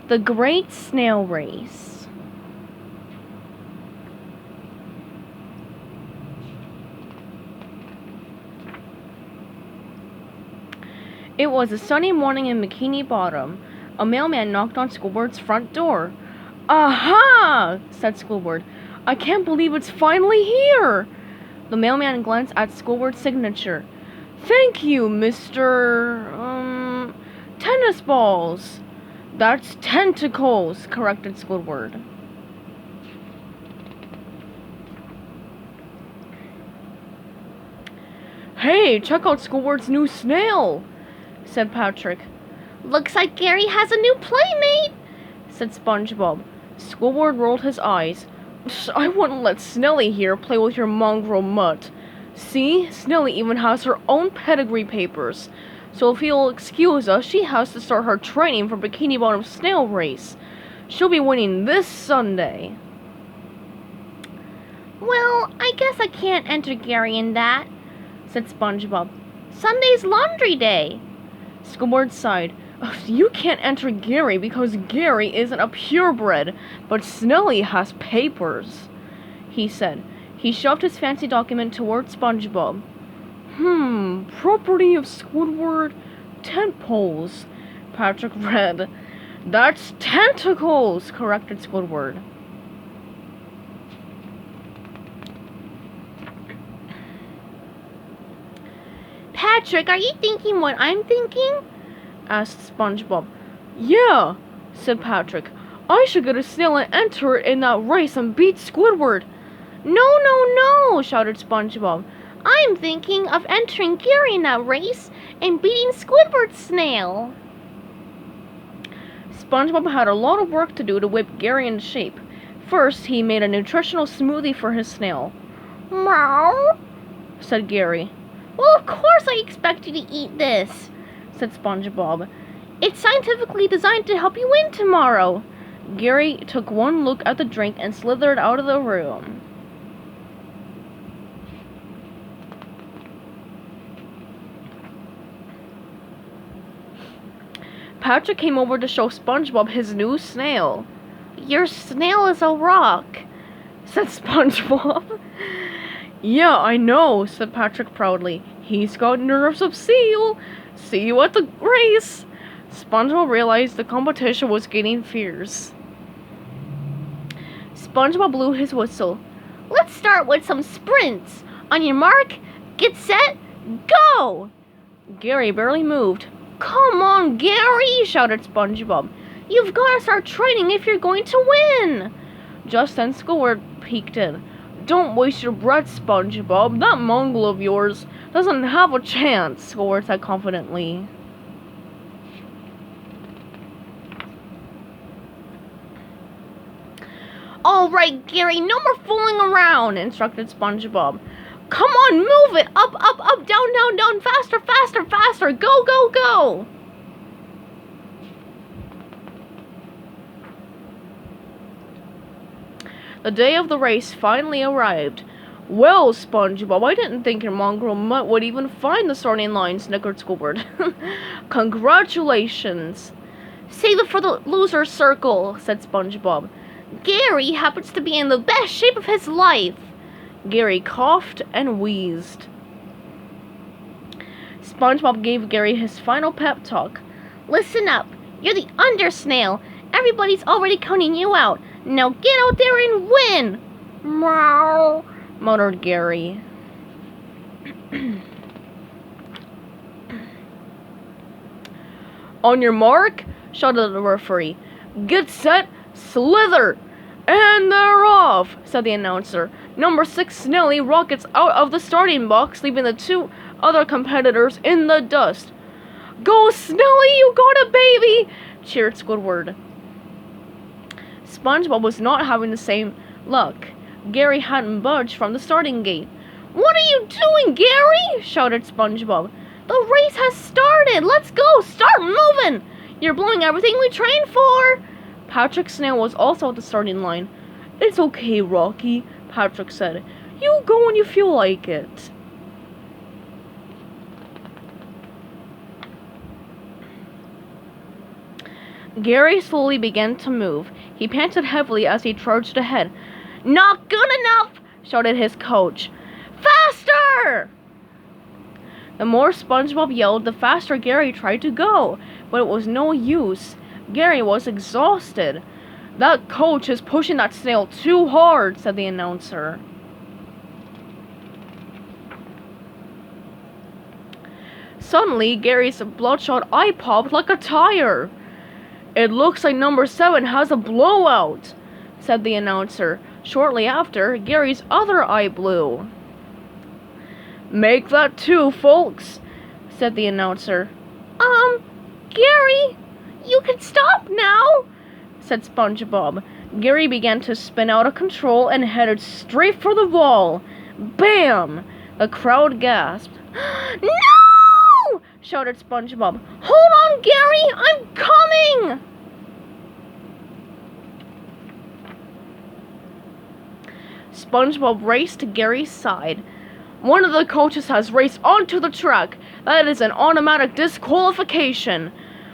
The Great Snail Race. It was a sunny morning in Bikini Bottom. A mailman knocked on Schoolboard's front door. "Aha!" said Schoolboard. "I can't believe it's finally here!" The mailman glanced at Schoolboard's signature. "Thank you, Mr. Tennis balls." "That's tentacles," corrected Schoolboard. "Hey, check out Schoolboard's new snail," said Patrick. "Looks like Gary has a new playmate," said SpongeBob. Schoolboard rolled his eyes. "I wouldn't let Snelly here play with your mongrel mutt. See, Snelly even has her own pedigree papers. So if you'll excuse us, she has to start her training for Bikini Bottom Snail Race. She'll be winning this Sunday." "Well, I guess I can't enter Gary in that," said SpongeBob. "Sunday's laundry day." Schoolboard sighed. "You can't enter Gary because Gary isn't a purebred, but Snelly has papers," he said. He shoved his fancy document toward SpongeBob. Property of Squidward, tent poles," Patrick read. "That's tentacles," corrected Squidward. "Patrick, are you thinking what I'm thinking?" asked SpongeBob. "Yeah," said Patrick. "I should get a snail and enter it in that race and beat Squidward." "No, no, no," shouted SpongeBob. "I'm thinking of entering Gary in that race and beating Squidward's snail." SpongeBob had a lot of work to do to whip Gary into shape. First, he made a nutritional smoothie for his snail. "Meow," said Gary. "Well, of course I expect you to eat this," said SpongeBob. "It's scientifically designed to help you win tomorrow." Gary took one look at the drink and slithered out of the room. Patrick came over to show SpongeBob his new snail. "Your snail is a rock," said SpongeBob. "Yeah, I know," said Patrick proudly. "He's got nerves of steel. See you at the race." SpongeBob realized the competition was getting fierce. SpongeBob blew his whistle. "Let's start with some sprints. On your mark, get set, go!" Gary barely moved. "Come on, Gary," shouted SpongeBob. "You've got to start training if you're going to win." Just then Squidward peeked in. "Don't waste your breath, SpongeBob. That mongrel of yours doesn't have a chance," Squidward said confidently. "All right, Gary, no more fooling around," instructed SpongeBob. "Come on, move it! Up, up, up, down, down, down, faster, faster, faster! Go, go, go!" The day of the race finally arrived. "Well, SpongeBob, I didn't think your mongrel mutt would even find the starting line," snickered Squidward. "Congratulations." "Save it for the loser's circle," said SpongeBob. "Gary happens to be in the best shape of his life." Gary coughed and wheezed. SpongeBob gave Gary his final pep talk. "Listen up. You're the undersnail. Everybody's already counting you out. Now get out there and win!" "Meow," muttered Gary. "On your mark," shouted the referee. "Get set, slither!" "And they're off," said the announcer. Number 6 Snelly rockets out of the starting box, leaving the 2 other competitors in the dust. "Go, Snelly, you got a baby!" cheered Squidward. SpongeBob was not having the same luck. Gary hadn't budged from the starting gate. "What are you doing, Gary?" shouted SpongeBob. "The race has started! Let's go! Start moving! You're blowing everything we trained for!" Patrick Snail was also at the starting line. "It's okay, Rocky," Patrick said. "You go when you feel like it." Gary slowly began to move. He panted heavily as he charged ahead. "Not good enough!" shouted his coach. "Faster!" The more SpongeBob yelled, the faster Gary tried to go, but it was no use. Gary was exhausted. "That coach is pushing that snail too hard," said the announcer. Suddenly, Gary's bloodshot eye popped like a tire. "It looks like number 7 has a blowout," said the announcer. Shortly after, Gary's other eye blew. "Make that 2, folks," said the announcer. Gary, you can stop now," said SpongeBob. Gary began to spin out of control and headed straight for the wall. Bam! The crowd gasped. "No!" shouted SpongeBob. "Hold on, Gary, I'm coming!" SpongeBob raced to Gary's side. "One of the coaches has raced onto the track. That is an automatic disqualification.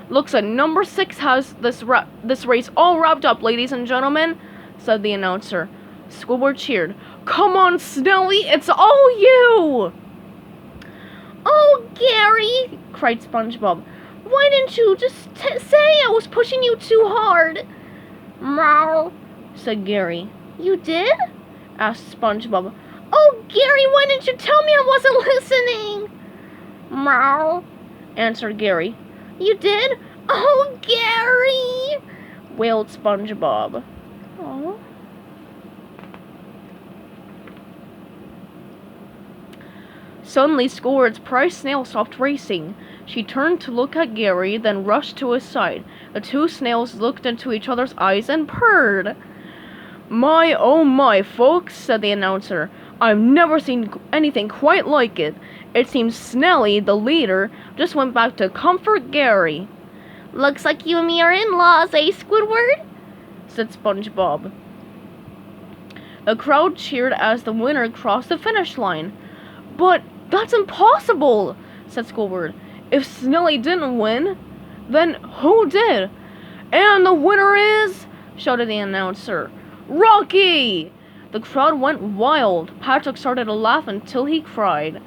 Looks like number 6 has this race all wrapped up, ladies and gentlemen," said the announcer. Squidward cheered. "Come on, Snelly, it's all you!" "Oh, Gary," cried SpongeBob. "Why didn't you just say I was pushing you too hard?" "Meow," said Gary. "You did?" asked SpongeBob. "Oh, Gary, why didn't you tell me I wasn't listening?" "Meow," answered Gary. "You did? Oh, Gary!" wailed SpongeBob. Oh. Suddenly, Squidward's prize snail stopped racing. She turned to look at Gary, then rushed to his side. The two snails looked into each other's eyes and purred. "My, oh my, folks," said the announcer. "I've never seen anything quite like it. It seems Snelly, the leader, just went back to comfort Gary." "Looks like you and me are in-laws, eh, Squidward?" said SpongeBob. The crowd cheered as the winner crossed the finish line. "But that's impossible," said Squidward. "If Snelly didn't win, then who did?" "And the winner is," shouted the announcer, "Rocky!" The crowd went wild. Patrick started to laugh until he cried.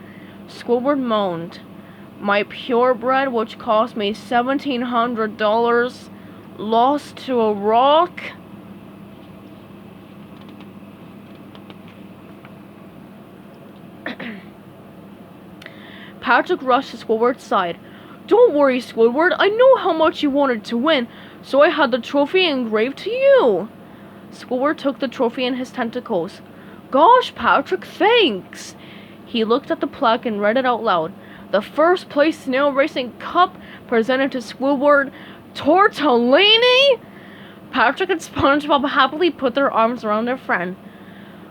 Squidward moaned. "My purebred, which cost me $1,700, lost to a rock?" Patrick rushed to Squidward's side. "Don't worry, Squidward. I know how much you wanted to win, so I had the trophy engraved to you." Squidward took the trophy in his tentacles. "Gosh, Patrick, thanks." He looked at the plaque and read it out loud. "The first place snail racing cup presented to Squidward Tortellini." Patrick and SpongeBob happily put their arms around their friend.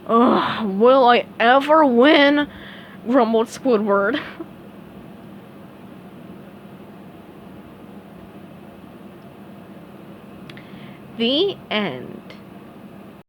"Ugh, will I ever win?" grumbled Squidward. The end.